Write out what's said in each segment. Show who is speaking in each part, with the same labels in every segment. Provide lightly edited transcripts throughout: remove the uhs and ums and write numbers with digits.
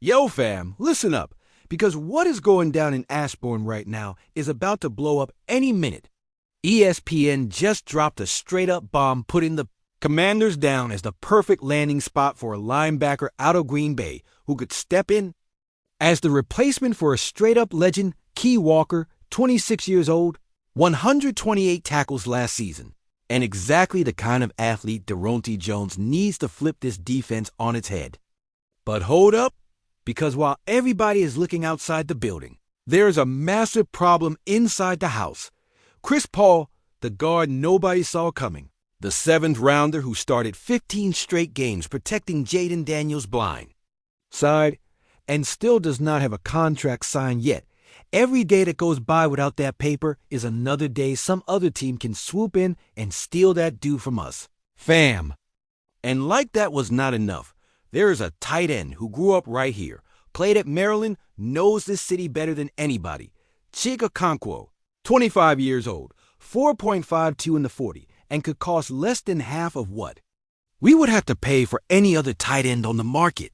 Speaker 1: Yo, fam, listen up, because what is going down in Ashbourne right now is about to blow up any minute. ESPN just dropped a straight-up bomb, putting the Commanders down as the perfect landing spot for a linebacker out of Green Bay who could step in as the replacement for a straight-up legend, Key Walker, 26 years old, 128 tackles last season, and exactly the kind of athlete Daronte Jones needs to flip this defense on its head. But hold up, because while everybody is looking outside the building, there is a massive problem inside the house. Chris Paul, the guard nobody saw coming, the seventh rounder who started 15 straight games protecting Jaden Daniels' blind side, and still does not have a contract signed yet. Every day that goes by without that paper is another day some other team can swoop in and steal that dude from us. Fam. And like that was not enough, there is a tight end who grew up right here, played at Maryland, knows this city better than anybody. Okonquo, 25 years old, 4.52 in the 40, and could cost less than half of what we would have to pay for any other tight end on the market.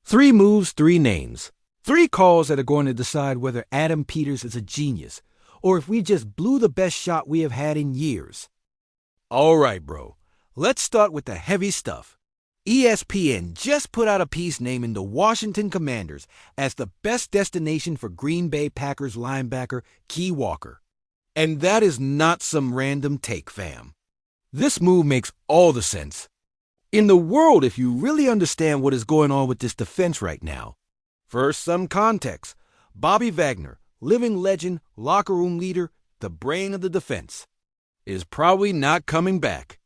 Speaker 1: 3 moves, 3 names. 3 calls that are going to decide whether Adam Peters is a genius or if we just blew the best shot we have had in years. All right, bro. Let's start with the heavy stuff. ESPN just put out a piece naming the Washington Commanders as the best destination for Green Bay Packers linebacker Key Walker. And that is not some random take, fam. This move makes all the sense in the world if you really understand what is going on with this defense right now. First, some context. Bobby Wagner, living legend, locker room leader, the brain of the defense, is probably not coming back.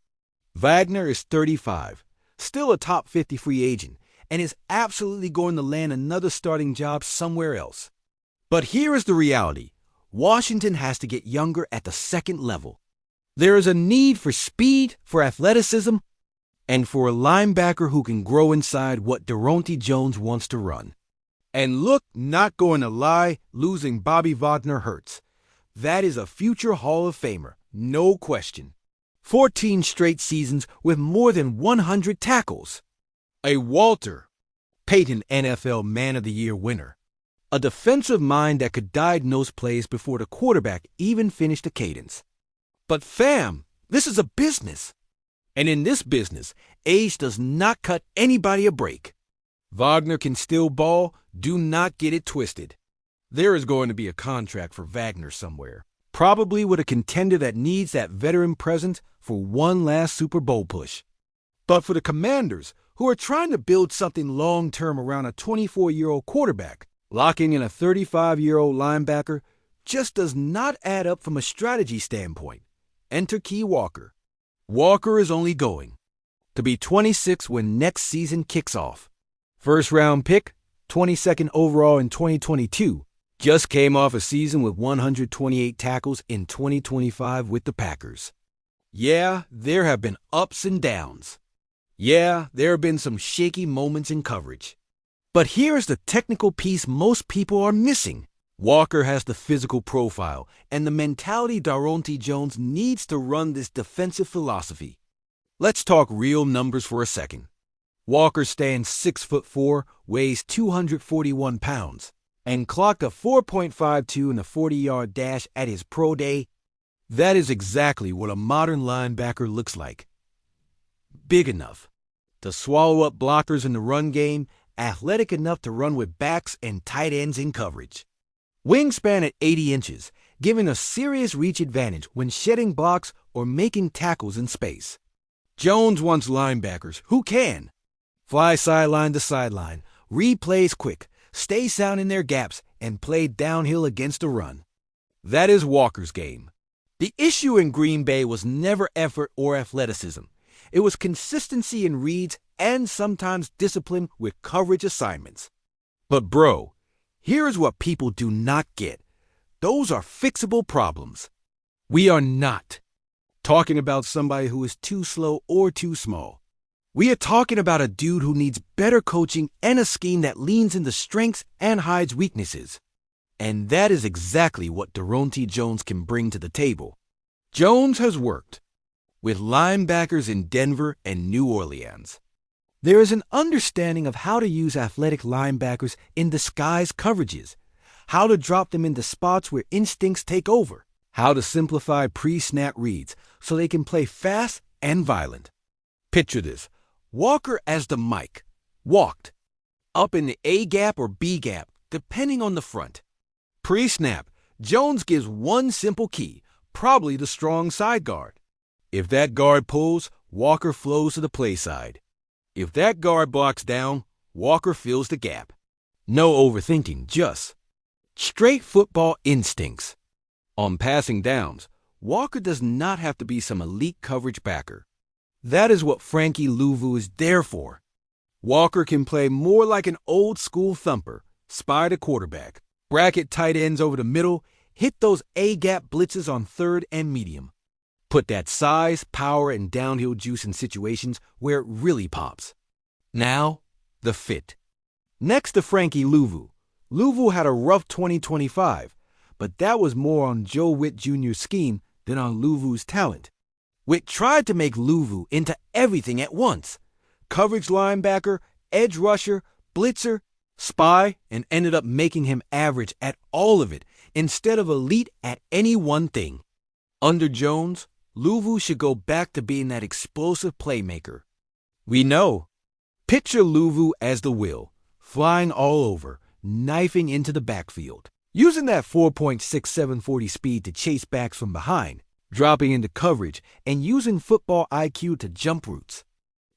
Speaker 1: Wagner is 35. Still a top 50 free agent, and is absolutely going to land another starting job somewhere else. But here is the reality. Washington has to get younger at the second level. There is a need for speed, for athleticism, and for a linebacker who can grow inside what Daronte Jones wants to run. And look, not going to lie, losing Bobby Wagner hurts. That is a future Hall of Famer, no question. 14 straight seasons with more than 100 tackles. A Walter Payton NFL Man of the Year winner. A defensive mind that could diagnose plays before the quarterback even finished the cadence. But fam, this is a business. And in this business, age does not cut anybody a break. Wagner can still ball, do not get it twisted. There is going to be a contract for Wagner somewhere. Probably with a contender that needs that veteran presence for one last Super Bowl push. But for the Commanders, who are trying to build something long-term around a 24-year-old quarterback, locking in a 35-year-old linebacker just does not add up from a strategy standpoint. Enter Key Walker. Walker is only going to be 26 when next season kicks off. First-round pick, 22nd overall in 2022. Just came off a season with 128 tackles in 2025 with the Packers. Yeah, there have been ups and downs. Yeah, there have been some shaky moments in coverage. But here's the technical piece most people are missing. Walker has the physical profile and the mentality Daronte Jones needs to run this defensive philosophy. Let's talk real numbers for a second. Walker stands 6'4", weighs 241 pounds. And clocked a 4.52 in the 40-yard dash at his pro day. That is exactly what a modern linebacker looks like. Big enough to swallow up blockers in the run game, athletic enough to run with backs and tight ends in coverage. Wingspan at 80 inches, giving a serious reach advantage when shedding blocks or making tackles in space. Jones wants linebackers who can fly sideline to sideline, read plays quick, stay sound in their gaps, and play downhill against the run. That is Walker's game. The issue in Green Bay was never effort or athleticism. It was consistency in reads and sometimes discipline with coverage assignments. But bro, here's what people do not get. Those are fixable problems. We are not talking about somebody who is too slow or too small. We are talking about a dude who needs better coaching and a scheme that leans into strengths and hides weaknesses. And that is exactly what Daronte Jones can bring to the table. Jones has worked with linebackers in Denver and New Orleans. There is an understanding of how to use athletic linebackers in disguise coverages, how to drop them into spots where instincts take over, how to simplify pre-snap reads so they can play fast and violent. Picture this. Walker as the Mike, walked, up in the A gap or B gap, depending on the front. Pre-snap, Jones gives one simple key, probably the strong side guard. If that guard pulls, Walker flows to the play side. If that guard blocks down, Walker fills the gap. No overthinking, just straight football instincts. On passing downs, Walker does not have to be some elite coverage backer. That is what Frankie Louvu is there for. Walker can play more like an old-school thumper, spy the quarterback, bracket tight ends over the middle, hit those A-gap blitzes on third and medium. Put that size, power, and downhill juice in situations where it really pops. Now, the fit. Next to Frankie Louvu. Louvu had a rough 2025, but that was more on Joe Witt Jr.'s scheme than on Louvu's talent. Witt tried to make Louvu into everything at once. Coverage linebacker, edge rusher, blitzer, spy, and ended up making him average at all of it instead of elite at any one thing. Under Jones, Louvu should go back to being that explosive playmaker. We know. Picture Louvu as the will, flying all over, knifing into the backfield, using that 4.6740 speed to chase backs from behind, dropping into coverage, and using football IQ to jump routes.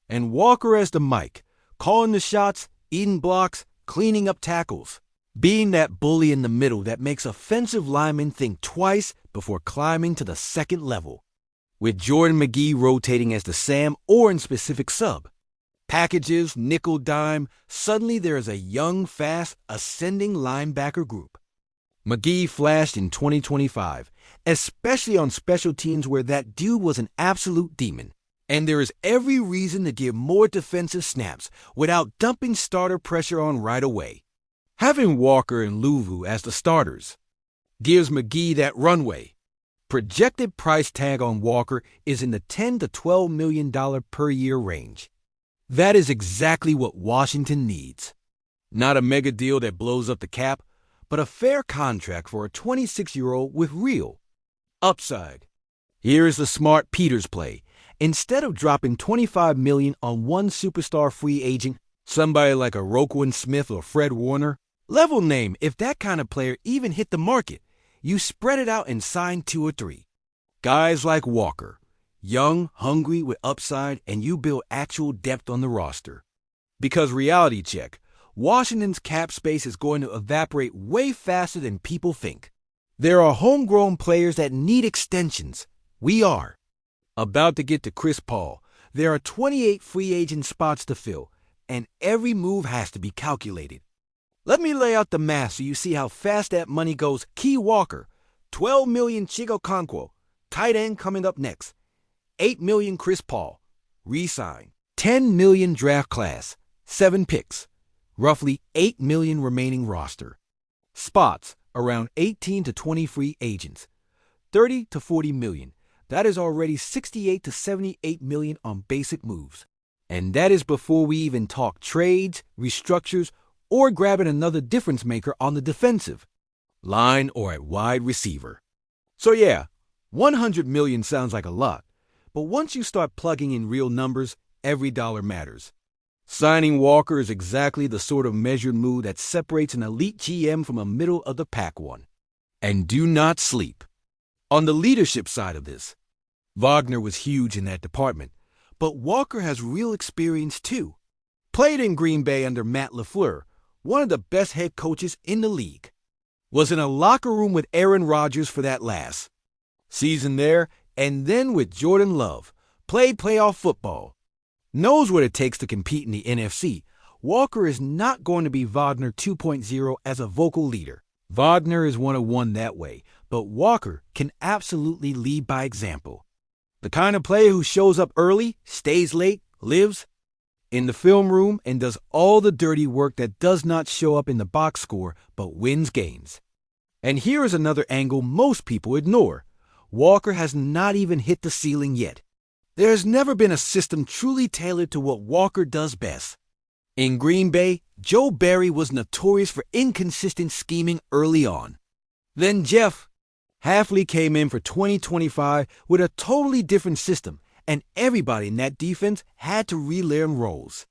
Speaker 1: And Walker as the Mike, calling the shots, eating blocks, cleaning up tackles, being that bully in the middle that makes offensive linemen think twice before climbing to the second level. With Jordan McGee rotating as the Sam or in specific sub. Packages, nickel, dime, suddenly there is a young, fast, ascending linebacker group. McGee flashed in 2025, especially on special teams where that dude was an absolute demon. And there is every reason to give more defensive snaps without dumping starter pressure on right away. Having Walker and Louvu as the starters gives McGee that runway. Projected price tag on Walker is in the $10 to $12 million per year range. That is exactly what Washington needs. Not a mega deal that blows up the cap, but a fair contract for a 26-year-old with real upside. Here is the smart Peters play. Instead of dropping $25 million on one superstar free agent, somebody like a Roquan Smith or Fred Warner, level name if that kind of player even hit the market. You spread it out and sign 2 or 3. Guys like Walker, young, hungry with upside, and you build actual depth on the roster. Because reality check, Washington's cap space is going to evaporate way faster than people think. There are homegrown players that need extensions. We are. About to get to Chris Paul, there are 28 free agent spots to fill, and every move has to be calculated. Let me lay out the math so you see how fast that money goes. Key Walker, $12 million Okonquo, tight end coming up next. $8 million Chris Paul, re-sign. $10 million draft class, 7 picks, roughly $8 million remaining roster. Spots, around 18 to 20 free agents, 30 to 40 million. That is already 68 to 78 million on basic moves. And that is before we even talk trades, restructures, or grabbing another difference maker on the defensive line or at wide receiver. So yeah, 100 million sounds like a lot, but once you start plugging in real numbers, every dollar matters. Signing Walker is exactly the sort of measured move that separates an elite GM from a middle-of-the-pack one. And do not sleep. On the leadership side of this, Wagner was huge in that department, but Walker has real experience too. Played in Green Bay under Matt LaFleur, one of the best head coaches in the league. Was in a locker room with Aaron Rodgers for that last season there, and then with Jordan Love. Played playoff football. Knows what it takes to compete in the NFC. Walker is not going to be Wagner 2.0 as a vocal leader. Wagner is one-on-one that way, but Walker can absolutely lead by example. The kind of player who shows up early, stays late, lives in the film room, and does all the dirty work that does not show up in the box score but wins games. And here is another angle most people ignore. Walker has not even hit the ceiling yet. There's never been a system truly tailored to what Walker does best. In Green Bay, Joe Barry was notorious for inconsistent scheming early on. Then Jeff Hafley came in for 2025 with a totally different system, and everybody in that defense had to relearn roles.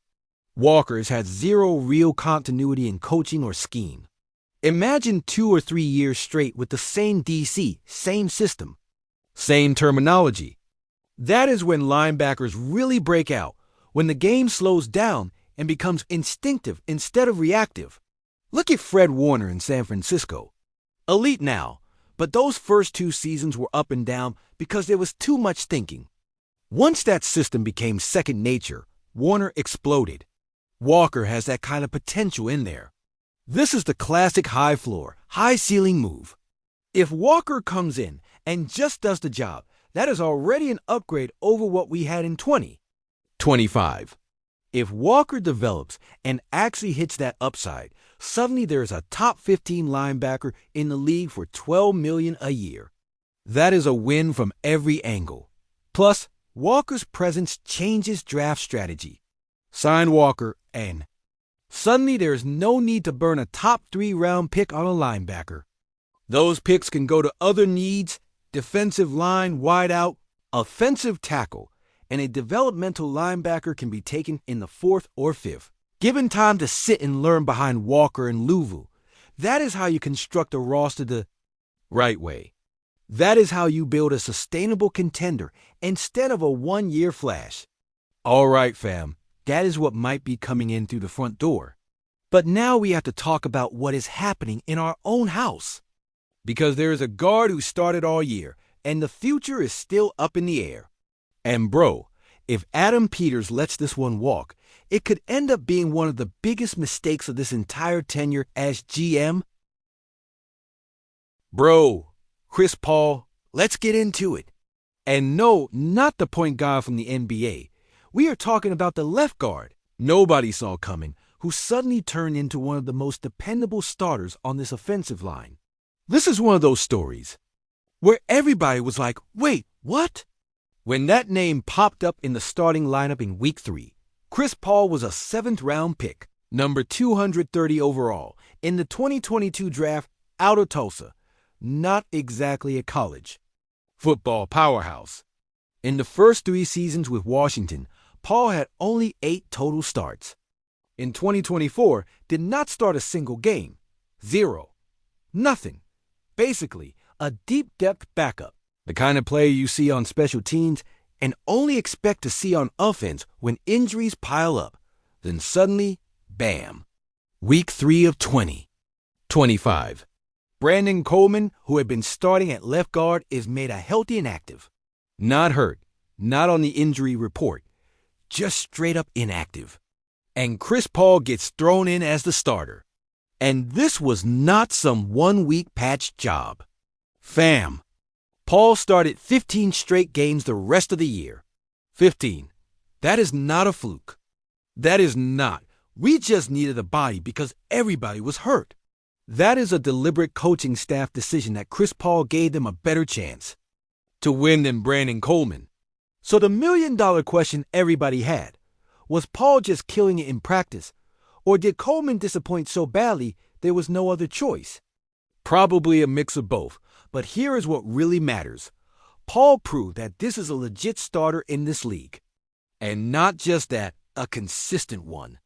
Speaker 1: Walker's had zero real continuity in coaching or scheme. Imagine 2 or 3 years straight with the same DC, same system, same terminology. That is when linebackers really break out, when the game slows down and becomes instinctive instead of reactive. Look at Fred Warner in San Francisco. Elite now, but those first 2 seasons were up and down because there was too much thinking. Once that system became second nature, Warner exploded. Walker has that kind of potential in there. This is the classic high floor, high ceiling move. If Walker comes in and just does the job, that is already an upgrade over what we had in 2025. If Walker develops and actually hits that upside, suddenly there is a top 15 linebacker in the league for $12 million a year. That is a win from every angle. Plus, Walker's presence changes draft strategy. Sign Walker and suddenly there is no need to burn a top 3 round pick on a linebacker. Those picks can go to other needs: defensive line, wideout, offensive tackle, and a developmental linebacker can be taken in the 4th or 5th. Given time to sit and learn behind Walker and Louvu, that is how you construct a roster the right way. That is how you build a sustainable contender instead of a one-year flash. All right, fam, that is what might be coming in through the front door. But now we have to talk about what is happening in our own house. Because there is a guard who started all year, and the future is still up in the air. And bro, if Adam Peters lets this one walk, it could end up being one of the biggest mistakes of this entire tenure as GM. Bro, Chris Paul, let's get into it. And no, not the point guard from the NBA. We are talking about the left guard nobody saw coming, who suddenly turned into one of the most dependable starters on this offensive line. This is one of those stories where everybody was like, wait, what? When that name popped up in the starting lineup in Week 3, Chris Paul was a 7th round pick, number 230 overall, in the 2022 draft out of Tulsa. Not exactly a college football powerhouse. In the first 3 seasons with Washington, Paul had only 8 total starts. In 2024, did not start a single game. 0. Nothing. Basically, a deep depth backup. The kind of player you see on special teams and only expect to see on offense when injuries pile up. Then suddenly, bam. Week 3 of 2025. Brandon Coleman, who had been starting at left guard, is made a healthy and active. Not hurt, not on the injury report, just straight up inactive. And Chris Paul gets thrown in as the starter. And this was not some one-week patch job. Fam. Paul started 15 straight games the rest of the year. 15. That is not a fluke. That is not. We just needed a body because everybody was hurt. That is a deliberate coaching staff decision that Chris Paul gave them a better chance to win than Brandon Coleman. So the million-dollar question everybody had, was Paul just killing it in practice, or did Coleman disappoint so badly there was no other choice? Probably a mix of both, but here is what really matters. Paul proved that this is a legit starter in this league. And not just that, a consistent one.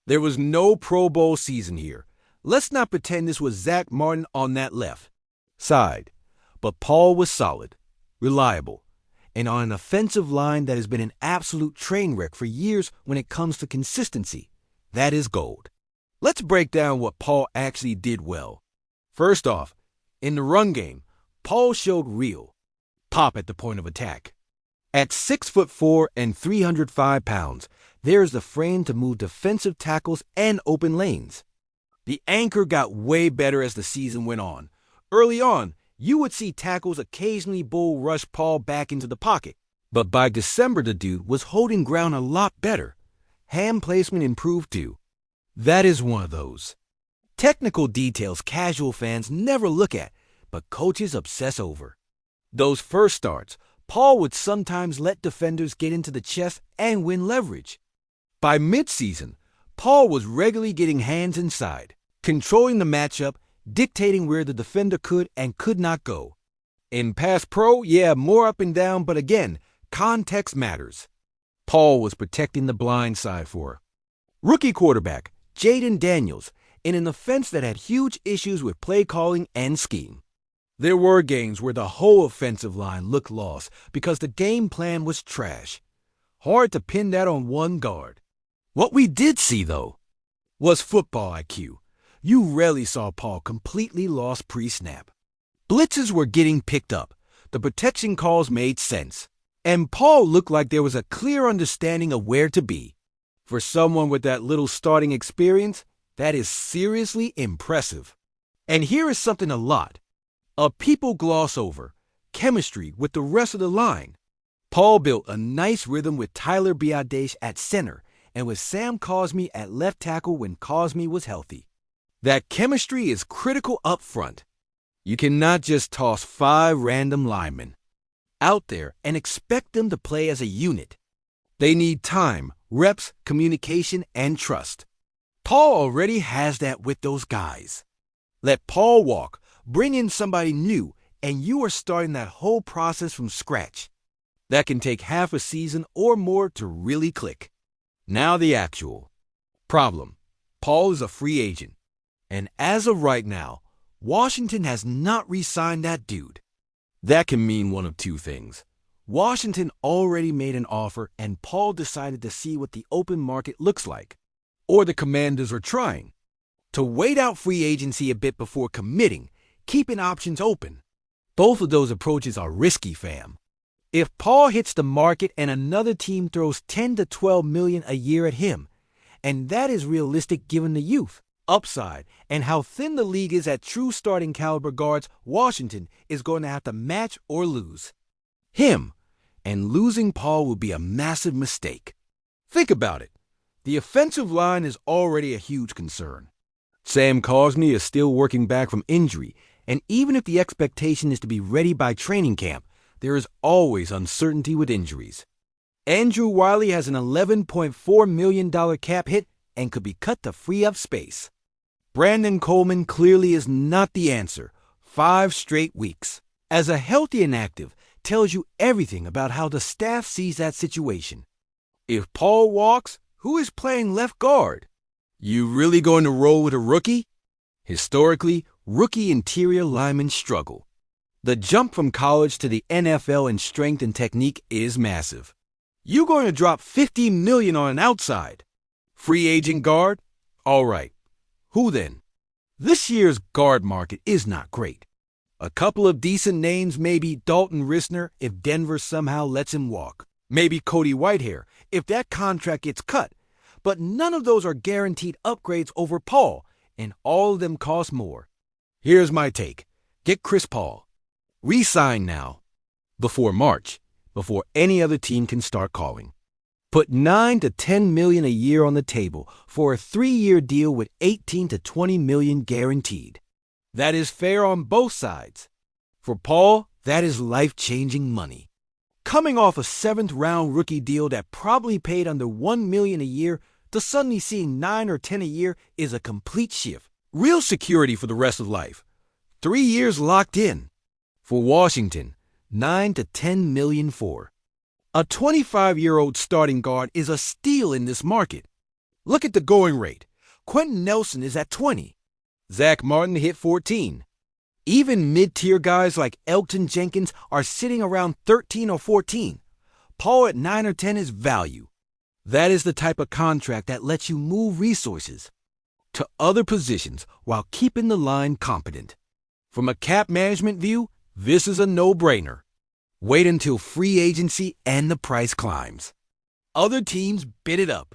Speaker 1: There was no Pro Bowl season here. Let's not pretend this was Zach Martin on that left side. But Paul was solid, reliable, and on an offensive line that has been an absolute train wreck for years when it comes to consistency. That is gold. Let's break down what Paul actually did well. First off, in the run game, Paul showed real pop at the point of attack. At 6'4" and 305 pounds, there is the frame to move defensive tackles and open lanes. The anchor got way better as the season went on. Early on, you would see tackles occasionally bull rush Paul back into the pocket. But by December, the dude was holding ground a lot better. Hand placement improved too. That is one of those technical details casual fans never look at, but coaches obsess over. Those first starts, Paul would sometimes let defenders get into the chest and win leverage. By midseason, Paul was regularly getting hands inside, controlling the matchup, dictating where the defender could and could not go. In pass pro, yeah, more up and down, but again, context matters. Paul was protecting the blind side for rookie quarterback Jaden Daniels in an offense that had huge issues with play calling and scheme. There were games where the whole offensive line looked lost because the game plan was trash. Hard to pin that on one guard. What we did see, though, was football IQ. You rarely saw Paul completely lost pre-snap. Blitzes were getting picked up. The protection calls made sense. And Paul looked like there was a clear understanding of where to be. For someone with that little starting experience, that is seriously impressive. And here is something people gloss over: chemistry with the rest of the line. Paul built a nice rhythm with Tyler Biadasz at center and with Sam Cosmi at left tackle when Cosmi was healthy. That chemistry is critical up front. You cannot just toss 5 random linemen out there and expect them to play as a unit. They need time, reps, communication, and trust. Paul already has that with those guys. Let Paul walk, bring in somebody new, and you are starting that whole process from scratch. That can take half a season or more to really click. Now the actual problem. Paul is a free agent. And as of right now, Washington has not re-signed that dude. That can mean one of two things. Washington already made an offer and Paul decided to see what the open market looks like. Or the Commanders are trying to wait out free agency a bit before committing, keeping options open. Both of those approaches are risky, fam. If Paul hits the market and another team throws $10 to $12 million a year at him, and that is realistic given the youth, upside, and how thin the league is at true starting caliber guards, Washington is going to have to match or lose him, and losing Paul will be a massive mistake. Think about it. The offensive line is already a huge concern. Sam Cosmi is still working back from injury, and even if the expectation is to be ready by training camp, there is always uncertainty with injuries. Andrew Wiley has an $11.4 million cap hit and could be cut to free up space. Brandon Coleman clearly is not the answer. 5 straight weeks. As a healthy inactive tells you everything about how the staff sees that situation. If Paul walks, who is playing left guard? You really going to roll with a rookie? Historically, rookie interior linemen struggle. The jump from college to the NFL in strength and technique is massive. You're going to drop $50 million on an outside. Free agent guard? All right. Who then? This year's guard market is not great. A couple of decent names, maybe Dalton Risner if Denver somehow lets him walk. Maybe Cody Whitehair if that contract gets cut. But none of those are guaranteed upgrades over Paul, and all of them cost more. Here's my take. Get Chris Paul. Resign now. Before March. Before any other team can start calling. Put $9 to $10 million a year on the table for a 3-year deal with $18 to $20 million guaranteed. That is fair on both sides. For Paul, that is life-changing money. Coming off a 7th-round rookie deal that probably paid under $1 million a year to suddenly seeing 9 or 10 a year is a complete shift. Real security for the rest of life. 3 years locked in. For Washington, $9 to $10 million for. A 25-year-old starting guard is a steal in this market. Look at the going rate. Quentin Nelson is at 20. Zach Martin hit 14. Even mid-tier guys like Elton Jenkins are sitting around 13 or 14. Paul at 9 or 10 is value. That is the type of contract that lets you move resources to other positions while keeping the line competent. From a cap management view, this is a no-brainer. Wait until free agency and the price climbs. Other teams bid it up.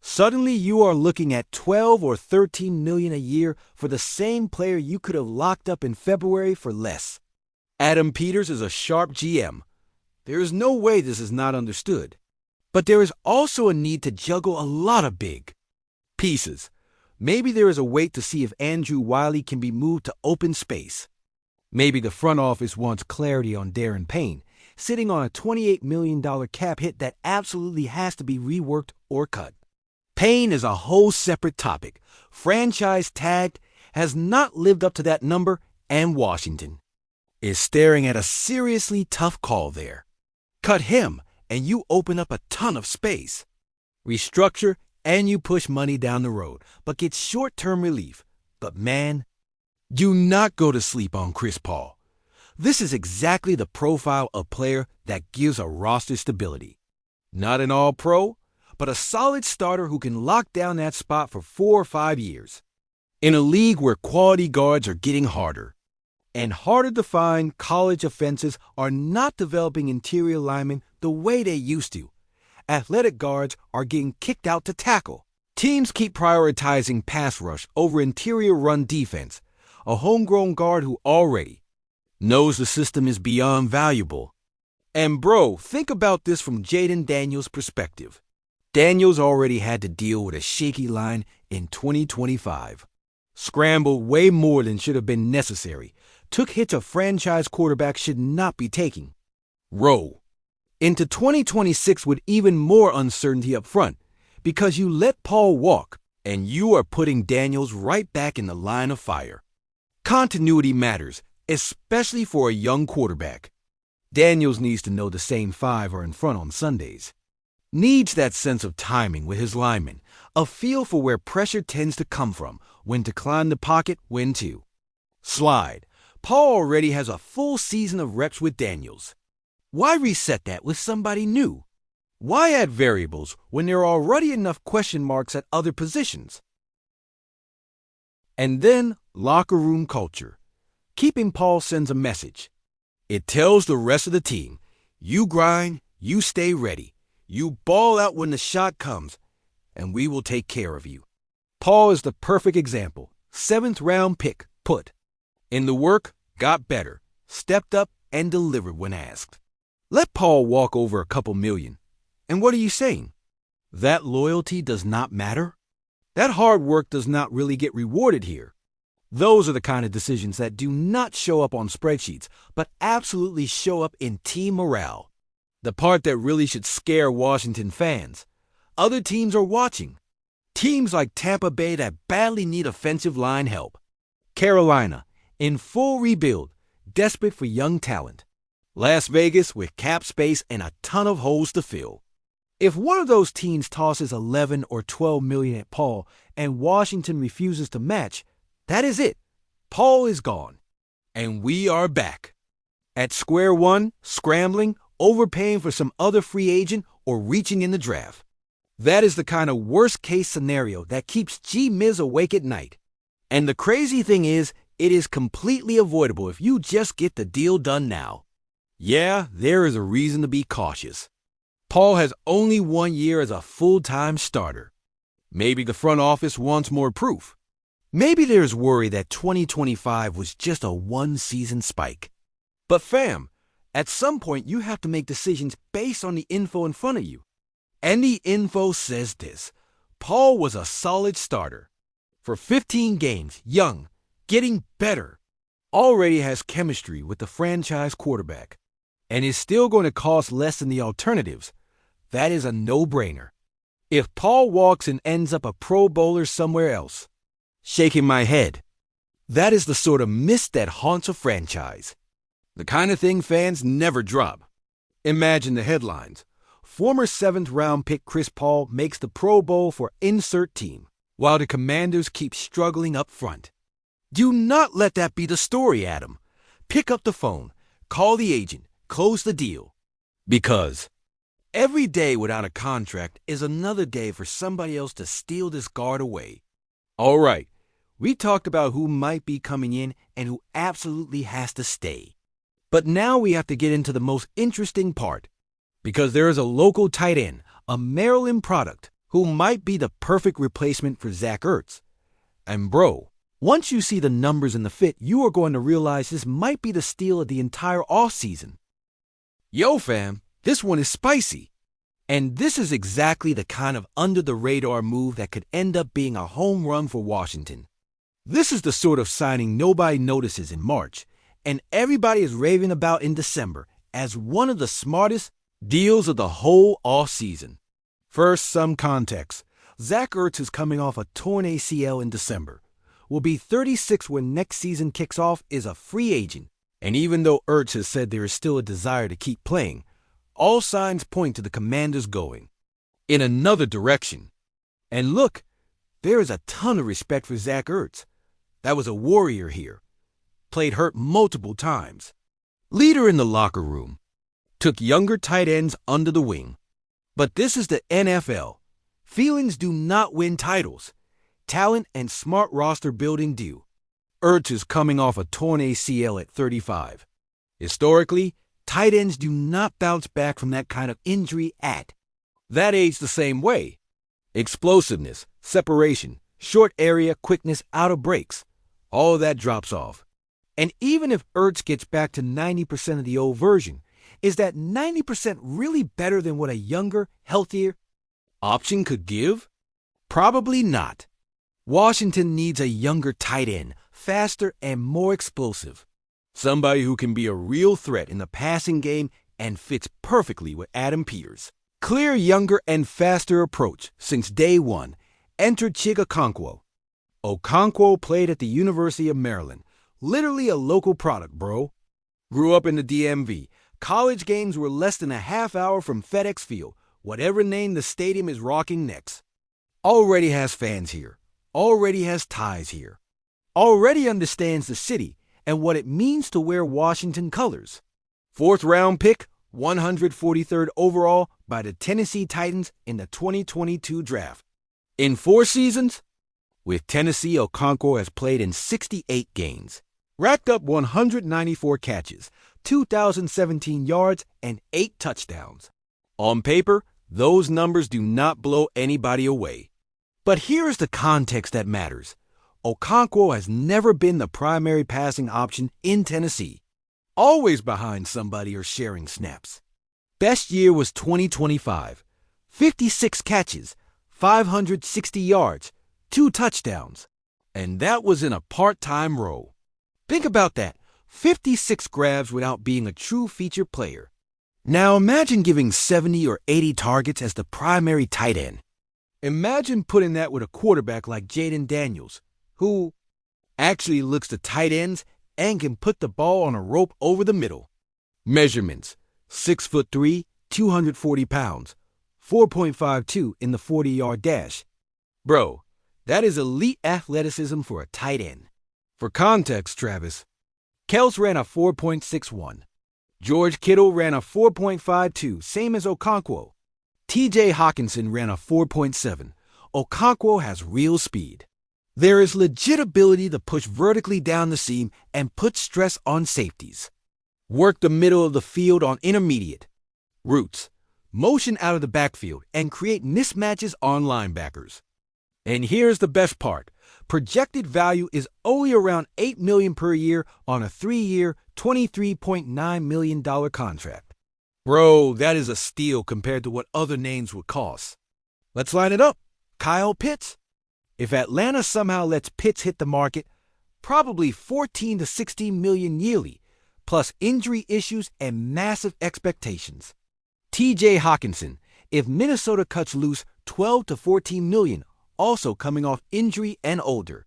Speaker 1: Suddenly you are looking at $12 or $13 million a year for the same player you could have locked up in February for less. Adam Peters is a sharp GM. There is no way this is not understood. But there is also a need to juggle a lot of big pieces. Maybe there is a wait to see if Andrew Wiley can be moved to open space. Maybe the front office wants clarity on Darren Payne, sitting on a $28 million cap hit that absolutely has to be reworked or cut. Payne is a whole separate topic. Franchise tagged has not lived up to that number, and Washington is staring at a seriously tough call there. Cut him, and you open up a ton of space. Restructure, and you push money down the road, but get short-term relief. But man, do not go to sleep on Chris Paul. This is exactly the profile of player that gives a roster stability. Not an all-pro, but a solid starter who can lock down that spot for 4 or 5 years. In a league where quality guards are getting harder, and harder to find, college offenses are not developing interior linemen the way they used to. Athletic guards are getting kicked out to tackle. Teams keep prioritizing pass rush over interior run defense. A homegrown guard who already knows the system is beyond valuable. And bro, think about this from Jaden Daniels' perspective. Daniels already had to deal with a shaky line in 2025. Scrambled way more than should have been necessary. Took hits a franchise quarterback should not be taking. Roll into 2026 with even more uncertainty up front because you let Paul walk and you are putting Daniels right back in the line of fire. Continuity matters, especially for a young quarterback. Daniels needs to know the same 5 are in front on Sundays. Needs that sense of timing with his linemen, a feel for where pressure tends to come from, when to climb the pocket, when to slide. Paul already has a full season of reps with Daniels. Why reset that with somebody new? Why add variables when there are already enough question marks at other positions? And then locker room culture. Keeping Paul sends a message. It tells the rest of the team, you grind, you stay ready, you ball out when the shot comes, and we will take care of you. Paul is the perfect example. 7th round pick, put in the work, got better, stepped up, and delivered when asked. Let Paul walk over a couple million. And what are you saying? That loyalty does not matter? That hard work does not really get rewarded here. Those are the kind of decisions that do not show up on spreadsheets, but absolutely show up in team morale. The part that really should scare Washington fans. Other teams are watching. Teams like Tampa Bay that badly need offensive line help. Carolina, in full rebuild, desperate for young talent. Las Vegas with cap space and a ton of holes to fill. If one of those teams tosses 11 or 12 million at Paul and Washington refuses to match, that is it. Paul is gone. And we are back. At square one, scrambling, overpaying for some other free agent, or reaching in the draft. That is the kind of worst-case scenario that keeps G-Miz awake at night. And the crazy thing is, it is completely avoidable if you just get the deal done now. Yeah, there is a reason to be cautious. Paul has only 1 year as a full-time starter. Maybe the front office wants more proof. Maybe there's worry that 2025 was just a one-season spike. But fam, at some point you have to make decisions based on the info in front of you. And the info says this. Paul was a solid starter. For 15 games, young, getting better, already has chemistry with the franchise quarterback, and is still going to cost less than the alternatives. That is a no-brainer. If Paul walks and ends up a Pro Bowler somewhere else, shaking my head. That is the sort of mist that haunts a franchise. The kind of thing fans never drop. Imagine the headlines. Former 7th round pick Chris Paul makes the Pro Bowl for insert team, while the Commanders keep struggling up front. Do not let that be the story, Adam. Pick up the phone, call the agent, close the deal. Because every day without a contract is another day for somebody else to steal this guard away. All right, we talked about who might be coming in and who absolutely has to stay. But now we have to get into the most interesting part. Because there is a local tight end, a Maryland product, who might be the perfect replacement for Zach Ertz. And bro, once you see the numbers and the fit, you are going to realize this might be the steal of the entire offseason. Yo fam, this one is spicy. And this is exactly the kind of under-the-radar move that could end up being a home run for Washington. This is the sort of signing nobody notices in March, and everybody is raving about in December, as one of the smartest deals of the whole offseason. First, some context. Zach Ertz is coming off a torn ACL in December. Will be 36 when next season kicks off, is a free agent. And even though Ertz has said there is still a desire to keep playing, all signs point to the Commanders going in another direction. And look, there is a ton of respect for Zach Ertz. That was a warrior here. Played hurt multiple times. Leader in the locker room. Took younger tight ends under the wing. But this is the NFL. Feelings do not win titles. Talent and smart roster building do. Ertz is coming off a torn ACL at 35. Historically, tight ends do not bounce back from that kind of injury at that age the same way. Explosiveness, separation, short area quickness out of breaks, all of that drops off. And even if Ertz gets back to 90% of the old version, is that 90% really better than what a younger, healthier option could give? Probably not. Washington needs a younger tight end, faster and more explosive. Somebody who can be a real threat in the passing game and fits perfectly with Adam Peters. Clear, younger, and faster approach since day one. Entered Okonquo. Okonquo played at the University of Maryland. Literally a local product, bro. Grew up in the DMV. College games were less than a half hour from FedEx Field, whatever name the stadium is rocking next. Already has fans here. Already has ties here. Already understands the city and what it means to wear Washington colors. 4th round pick, 143rd overall by the Tennessee Titans in the 2022 draft. In 4 seasons, with Tennessee, Okonquo has played in 68 games. Racked up 194 catches, 2,017 yards, and 8 touchdowns. On paper, those numbers do not blow anybody away. But here's the context that matters. Okonquo has never been the primary passing option in Tennessee. Always behind somebody or sharing snaps. Best year was 2025. 56 catches, 560 yards, 2 touchdowns. And that was in a part-time role. Think about that. 56 grabs without being a true feature player. Now imagine giving 70 or 80 targets as the primary tight end. Imagine putting that with a quarterback like Jaden Daniels, who actually looks to tight ends and can put the ball on a rope over the middle. Measurements: 6'3", 240 pounds, 4.52 in the 40-yard dash. Bro, that is elite athleticism for a tight end. For context, Travis, Kels ran a 4.61. George Kittle ran a 4.52, same as Okonquo. TJ Hawkinson ran a 4.7. Okonquo has real speed. There is legit ability to push vertically down the seam and put stress on safeties. Work the middle of the field on intermediate routes, motion out of the backfield, and create mismatches on linebackers. And here's the best part. Projected value is only around $8 million per year on a 3-year, $23.9 million contract. Bro, that is a steal compared to what other names would cost. Let's line it up. Kyle Pitts. If Atlanta somehow lets Pitts hit the market, probably 14 to 16 million yearly, plus injury issues and massive expectations. TJ Hawkinson. If Minnesota cuts loose, 12 to 14 million, also coming off injury and older.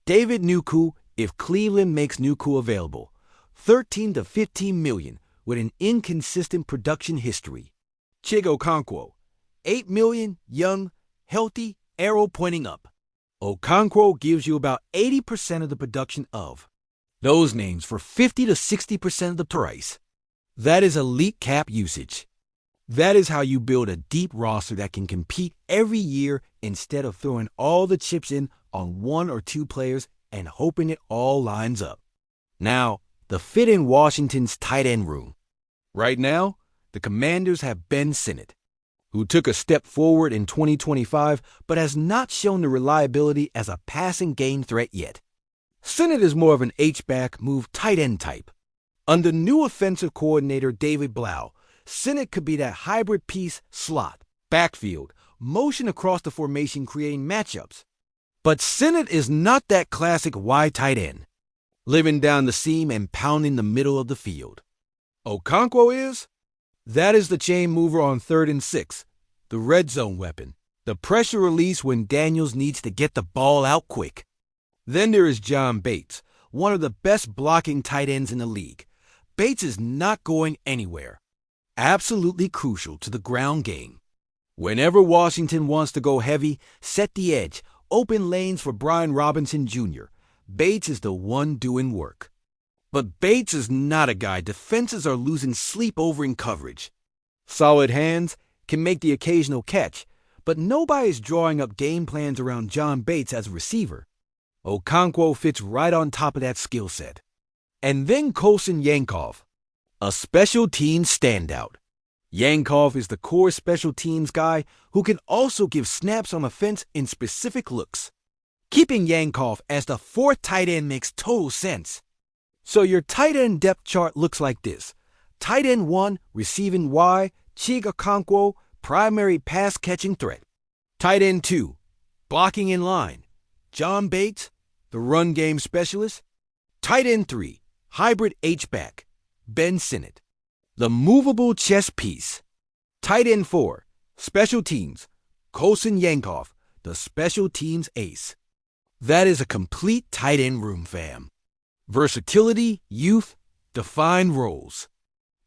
Speaker 1: David Njoku, if Cleveland makes Njoku available, 13 to 15 million, with an inconsistent production history. Okonquo, 8 million, young, healthy, arrow pointing up. Okonquo gives you about 80% of the production of those names for 50 to 60% of the price. That is elite cap usage. That is how you build a deep roster that can compete every year instead of throwing all the chips in on 1 or 2 players and hoping it all lines up. Now, the fit in Washington's tight end room. Right now, the Commanders have Ben Sinnott, who took a step forward in 2025 but has not shown the reliability as a passing game threat yet. Sinnott is more of an H-back move tight end type. Under new offensive coordinator David Blau, Sinnott could be that hybrid piece slot, backfield, motion across the formation creating matchups. But Sinnott is not that classic wide tight end, living down the seam and pounding the middle of the field. Okonquo is? That is the chain mover on 3rd and 6, the red zone weapon, the pressure release when Daniels needs to get the ball out quick. Then there is John Bates, one of the best blocking tight ends in the league. Bates is not going anywhere. Absolutely crucial to the ground game. Whenever Washington wants to go heavy, set the edge, open lanes for Brian Robinson Jr., Bates is the one doing work. But Bates is not a guy defenses are losing sleep over in coverage. Solid hands, can make the occasional catch, but nobody's drawing up game plans around John Bates as a receiver. Okonquo fits right on top of that skill set. And then Kosin Yankov, a special teams standout. Yankov is the core special teams guy who can also give snaps on offense in specific looks. Keeping Yankov as the 4th tight end makes total sense. So your tight end depth chart looks like this. Tight end 1, receiving Y, Okonquo, primary pass-catching threat. Tight end 2, blocking in line, John Bates, the run game specialist. Tight end 3, hybrid H-back, Ben Sinnott, the movable chess piece. Tight end 4, special teams, Kosin Yankov, the special teams ace. That is a complete tight end room, fam. Versatility, youth, defined roles.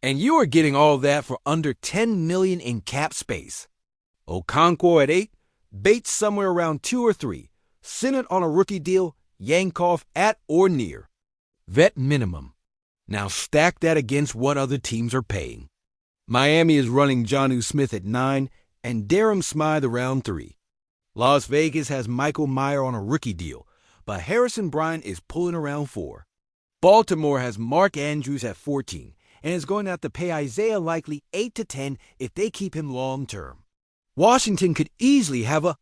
Speaker 1: And you are getting all that for under $10 million in cap space. Okonquo at 8, Bates somewhere around 2 or 3, Sinnott on a rookie deal, Yankov at or near. Vet minimum. Now stack that against what other teams are paying. Miami is running Jonnu Smith at 9 and Darren Smythe around 3. Las Vegas has Michael Mayer on a rookie deal, but Harrison Bryant is pulling around 4. Baltimore has Mark Andrews at 14 and is going to have to pay Isaiah Likely 8 to 10 if they keep him long term. Washington could easily have a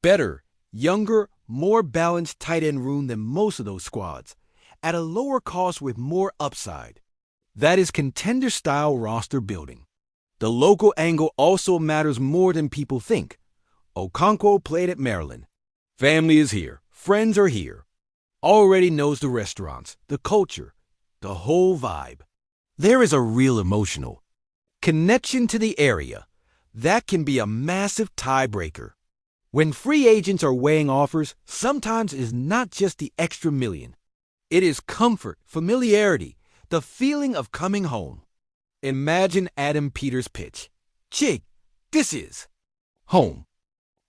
Speaker 1: better, younger, more balanced tight end room than most of those squads, at a lower cost with more upside. That is contender-style roster building. The local angle also matters more than people think. Okonquo played at Maryland. Family is here. Friends are here. Already knows the restaurants, the culture, the whole vibe. There is a real emotional connection to the area. That can be a massive tiebreaker. When free agents are weighing offers, sometimes it is not just the extra million. It is comfort, familiarity, the feeling of coming home. Imagine Adam Peters' pitch. Chig, this is home.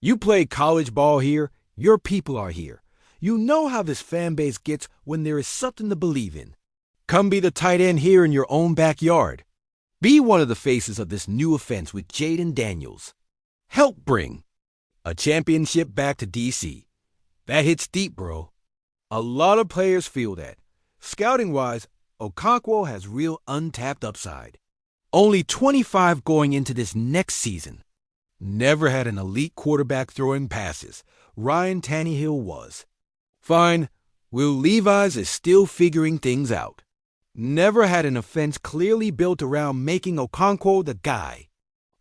Speaker 1: You play college ball here, your people are here. You know how this fan base gets when there is something to believe in. Come be the tight end here in your own backyard. Be one of the faces of this new offense with Jaden Daniels. Help bring a championship back to DC. That hits deep, bro. A lot of players feel that. Scouting-wise, Okonquo has real untapped upside. Only 25 going into this next season. Never had an elite quarterback throwing passes. Ryan Tannehill was. Fine, Will Levis is still figuring things out. Never had an offense clearly built around making Okonquo the guy.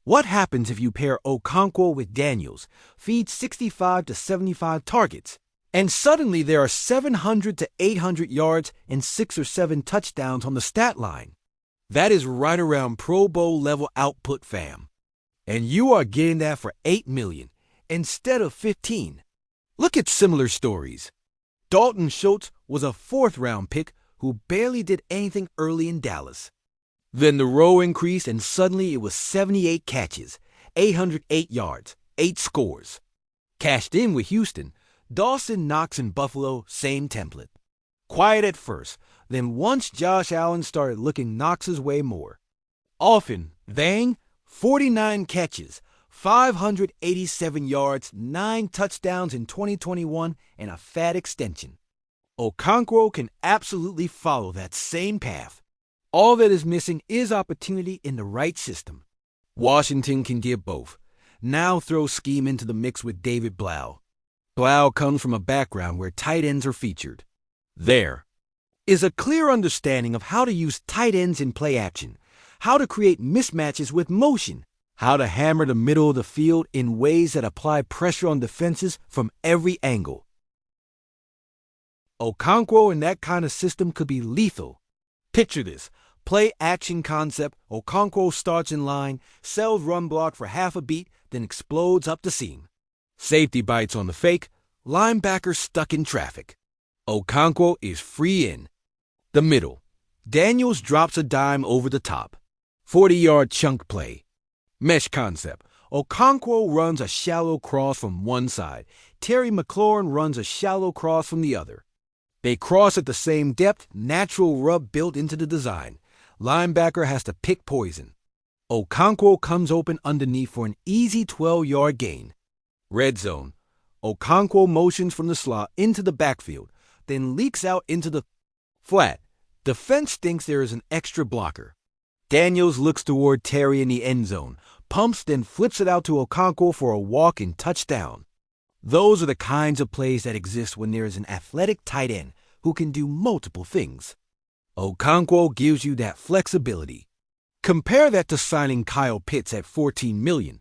Speaker 1: What happens if you pair Okonquo with Daniels, feed 65 to 75 targets, and suddenly there are 700 to 800 yards and 6 or 7 touchdowns on the stat line? That is right around Pro Bowl level output, fam. And you are getting that for $8 million instead of 15. Look at similar stories. Dalton Schultz was a 4th-round pick who barely did anything early in Dallas. Then the row increased and suddenly it was 78 catches, 808 yards, 8 scores. Cashed in with Houston, Dawson Knox in Buffalo, same template. Quiet at first, then once Josh Allen started looking Knox's way more. Often, Vang, 49 catches, 587 yards, 9 touchdowns in 2021, and a fat extension. Okonquo can absolutely follow that same path. All that is missing is opportunity in the right system. Washington can give both. Now throw scheme into the mix with David Blau. Blau comes from a background where tight ends are featured. There is a clear understanding of how to use tight ends in play action, how to create mismatches with motion, how to hammer the middle of the field in ways that apply pressure on defenses from every angle. Okonquo in that kind of system could be lethal. Picture this. Play action concept, Okonquo starts in line, sells run block for half a beat, then explodes up the seam. Safety bites on the fake, linebacker stuck in traffic. Okonquo is free in. The middle. Daniels drops a dime over the top. 40-yard chunk play. Mesh concept. Okonquo runs a shallow cross from one side. Terry McLaurin runs a shallow cross from the other. They cross at the same depth, natural rub built into the design. Linebacker has to pick poison. Okonquo comes open underneath for an easy 12-yard gain. Red zone. Okonquo motions from the slot into the backfield, then leaks out into the flat. Defense thinks there is an extra blocker. Daniels looks toward Terry in the end zone, pumps, then flips it out to Okonquo for a walk and touchdown. Those are the kinds of plays that exist when there is an athletic tight end who can do multiple things. Okonquo gives you that flexibility. Compare that to signing Kyle Pitts at $14 million.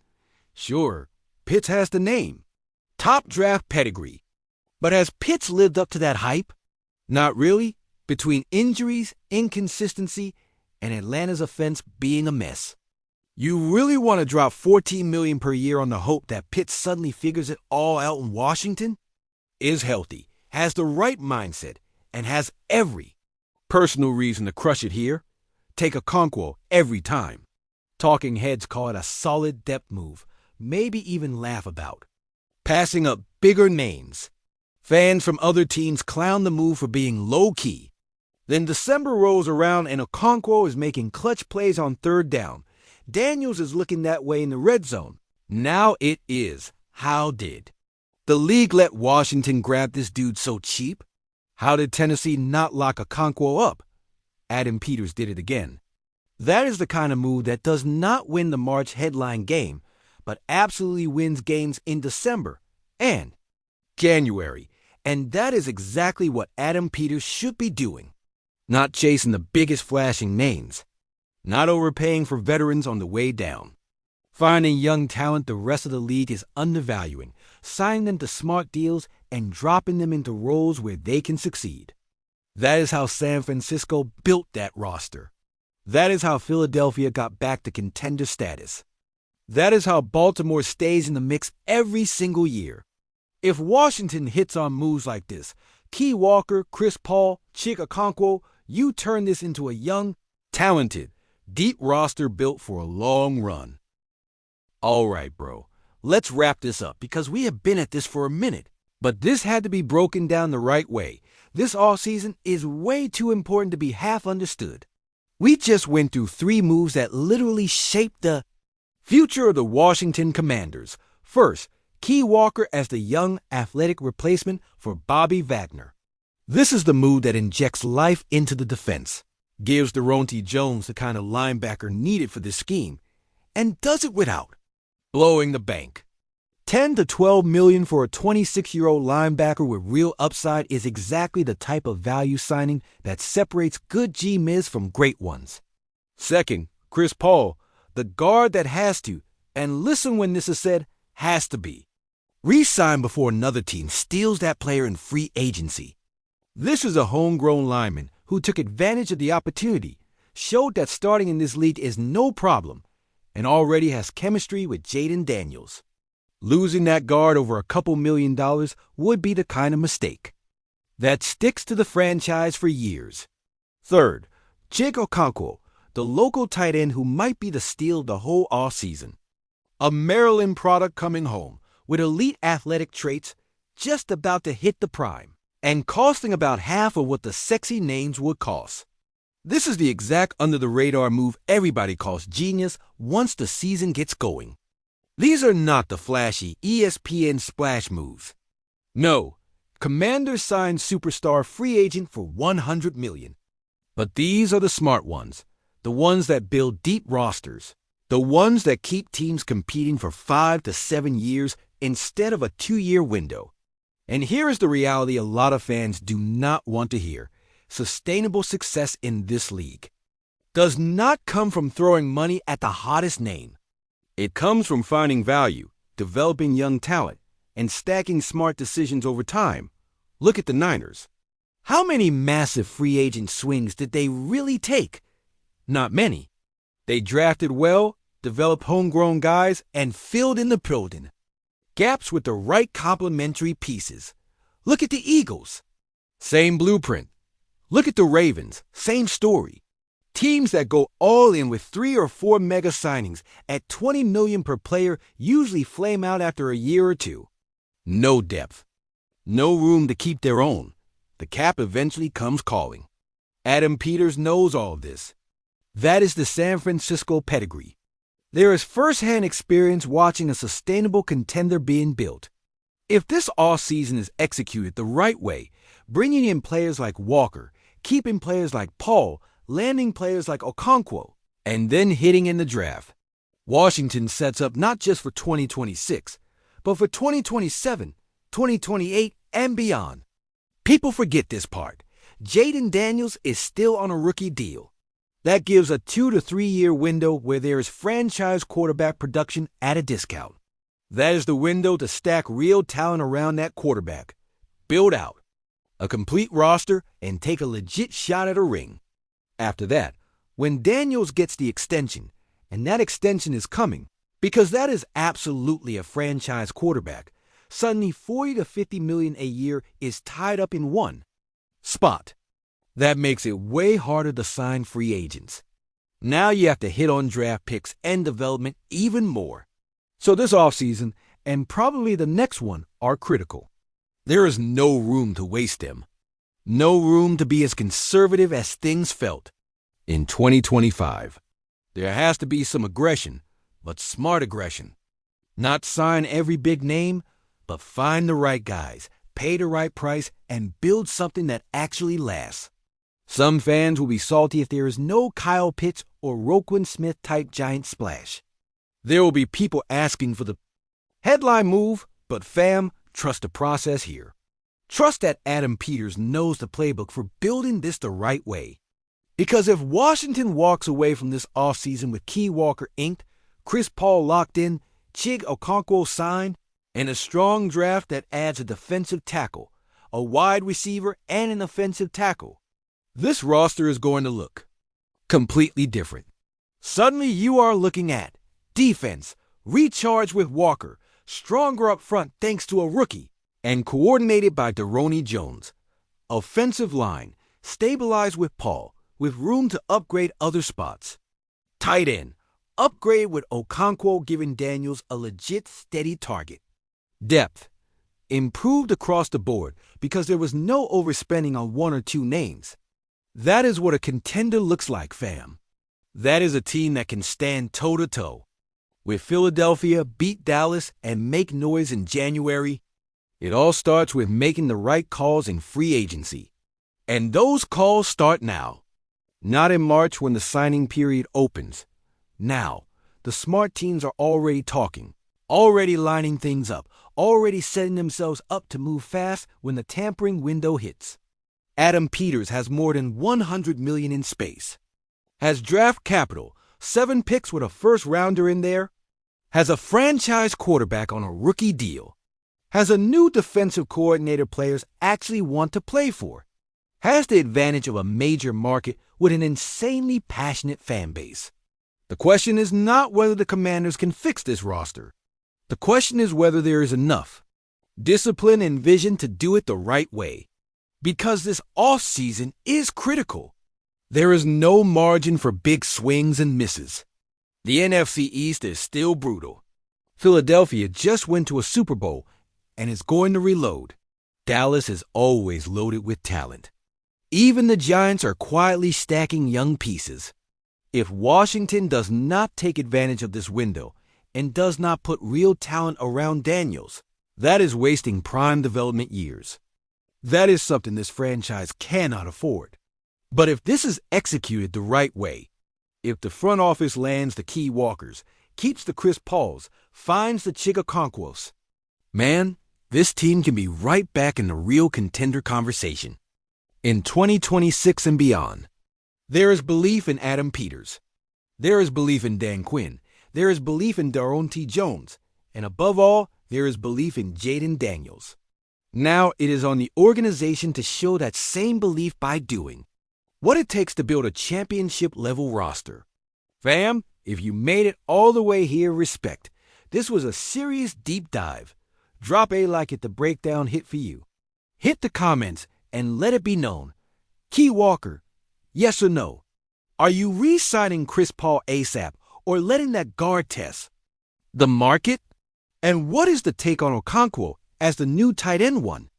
Speaker 1: Sure, Pitts has the name. Top draft pedigree. But has Pitts lived up to that hype? Not really. Between injuries, inconsistency, and Atlanta's offense being a mess. You really want to drop $14 million per year on the hope that Pitts suddenly figures it all out in Washington? Is healthy, has the right mindset, and has every personal reason to crush it here? Take Okonquo every time. Talking heads call it a solid depth move, maybe even laugh about. Passing up bigger names. Fans from other teams clown the move for being low-key. Then December rolls around and Okonquo is making clutch plays on third down. Daniels is looking that way in the red zone. Now it is. How did the league let Washington grab this dude so cheap? How did Tennessee not lock Okonquo up? Adam Peters did it again. That is the kind of move that does not win the March headline game, but absolutely wins games in December and January. And that is exactly what Adam Peters should be doing. Not chasing the biggest flashing names. Not overpaying for veterans on the way down. Finding young talent the rest of the league is undervaluing, signing them to smart deals, and dropping them into roles where they can succeed. That is how San Francisco built that roster. That is how Philadelphia got back to contender status. That is how Baltimore stays in the mix every single year. If Washington hits on moves like this, Key Walker, Chris Paul, Okonquo, you turn this into a young, talented, deep roster built for a long run. All right, bro. Let's wrap this up because we have been at this for a minute. But this had to be broken down the right way. This offseason is way too important to be half understood. We just went through 3 moves that literally shaped the future of the Washington Commanders. First, Key Walker as the young, athletic replacement for Bobby Wagner. This is the move that injects life into the defense, gives Deronte Jones the kind of linebacker needed for this scheme, and does it without blowing the bank. $10 to $12 million for a 26-year-old linebacker with real upside is exactly the type of value signing that separates good G-Miz from great ones. Second, Chris Paul, the guard that has to, and listen when this is said, has to be re-signed before another team steals that player in free agency. This is a homegrown lineman who took advantage of the opportunity, showed that starting in this league is no problem, and already has chemistry with Jaden Daniels. Losing that guard over a couple $1 million would be the kind of mistake that sticks to the franchise for years. Third, Okonquo, the local tight end who might be the steal of the whole offseason. A Maryland product coming home with elite athletic traits, just about to hit the prime, and costing about half of what the sexy names would cost. This is the exact under-the-radar move everybody calls genius once the season gets going. These are not the flashy ESPN splash moves. No, Commanders signed superstar free agent for $100 million. But these are the smart ones, the ones that build deep rosters, the ones that keep teams competing for 5 to 7 years instead of a 2-year window. And here is the reality a lot of fans do not want to hear. Sustainable success in this league does not come from throwing money at the hottest name. It comes from finding value, developing young talent, and stacking smart decisions over time. Look at the Niners. How many massive free agent swings did they really take? Not many. They drafted well, developed homegrown guys, and filled in the building. Gaps with the right complementary pieces. Look at the Eagles. Same blueprint. Look at the Ravens. Same story. Teams that go all in with 3 or 4 mega signings at $20 million per player usually flame out after a year or two. No depth. No room to keep their own. The cap eventually comes calling. Adam Peters knows all this. That is the San Francisco pedigree. There is first-hand experience watching a sustainable contender being built. If this offseason is executed the right way, bringing in players like Walker, keeping players like Paul, landing players like Okonquo, and then hitting in the draft, Washington sets up not just for 2026, but for 2027, 2028, and beyond. People forget this part. Jaden Daniels is still on a rookie deal. That gives a 2 to 3 year window where there is franchise quarterback production at a discount. That is the window to stack real talent around that quarterback. Build out a complete roster and take a legit shot at a ring. After that, when Daniels gets the extension, and that extension is coming, because that is absolutely a franchise quarterback, suddenly $40 to $50 million a year is tied up in one spot. That makes it way harder to sign free agents. Now you have to hit on draft picks and development even more. So this offseason, and probably the next one, are critical. There is no room to waste them. No room to be as conservative as things felt. In 2025, there has to be some aggression, but smart aggression. Not sign every big name, but find the right guys, pay the right price, and build something that actually lasts. Some fans will be salty if there is no Kyle Pitts or Roquan Smith type giant splash. There will be people asking for the headline move, but fam, trust the process here. Trust that Adam Peters knows the playbook for building this the right way. Because if Washington walks away from this offseason with Key Walker inked, Chris Paul locked in, Chig Okonquo signed, and a strong draft that adds a defensive tackle, a wide receiver, and an offensive tackle, this roster is going to look completely different. Suddenly you are looking at defense, recharged with Walker, stronger up front thanks to a rookie, and coordinated by Deroni Jones. Offensive line, stabilized with Paul, with room to upgrade other spots. Tight end, upgrade with Okonquo giving Daniels a legit steady target. Depth, improved across the board because there was no overspending on 1 or 2 names. That is what a contender looks like, fam. That is a team that can stand toe-to-toe. With Philadelphia, beat Dallas, and make noise in January, it all starts with making the right calls in free agency. And those calls start now. Not in March when the signing period opens. Now, the smart teams are already talking, already lining things up, already setting themselves up to move fast when the tampering window hits. Adam Peters has more than $100 million in space. Has draft capital, 7 picks with a first-rounder in there. Has a franchise quarterback on a rookie deal. Has a new defensive coordinator players actually want to play for. Has the advantage of a major market with an insanely passionate fan base. The question is not whether the Commanders can fix this roster. The question is whether there is enough discipline and vision to do it the right way. Because this offseason is critical. There is no margin for big swings and misses. The NFC East is still brutal. Philadelphia just went to a Super Bowl and is going to reload. Dallas is always loaded with talent. Even the Giants are quietly stacking young pieces. If Washington does not take advantage of this window and does not put real talent around Daniels, that is wasting prime development years. That is something this franchise cannot afford. But if this is executed the right way, if the front office lands the Key Walkers, keeps the Chris Pauls, finds the Chig Okonquos, man, this team can be right back in the real contender conversation. In 2026 and beyond, there is belief in Adam Peters. There is belief in Dan Quinn. There is belief in Deroni Jones. And above all, there is belief in Jaden Daniels. Now it is on the organization to show that same belief by doing. What it takes to build a championship-level roster. Fam, if you made it all the way here, respect. This was a serious deep dive. Drop a like if the breakdown hit for you. Hit the comments and let it be known. Key Walker, yes or no? Are you re-signing Chris Paul ASAP or letting that guard test? The market? And what is the take on Okonquo as the new tight end one?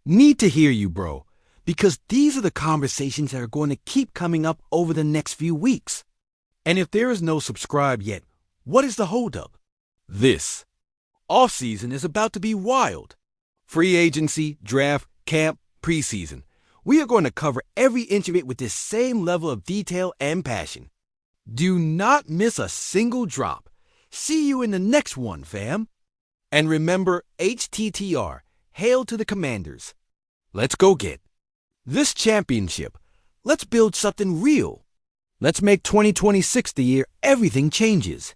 Speaker 1: Need to hear you, bro, because these are the conversations that are going to keep coming up over the next few weeks. And if there is no subscribe yet, what is the holdup? This offseason is about to be wild. Free agency, draft, camp, preseason. We are going to cover every inch of it with this same level of detail and passion. Do not miss a single drop. See you in the next one, fam. And remember, HTTR, hail to the Commanders. Let's go get this championship. Let's build something real. Let's make 2026 the year everything changes.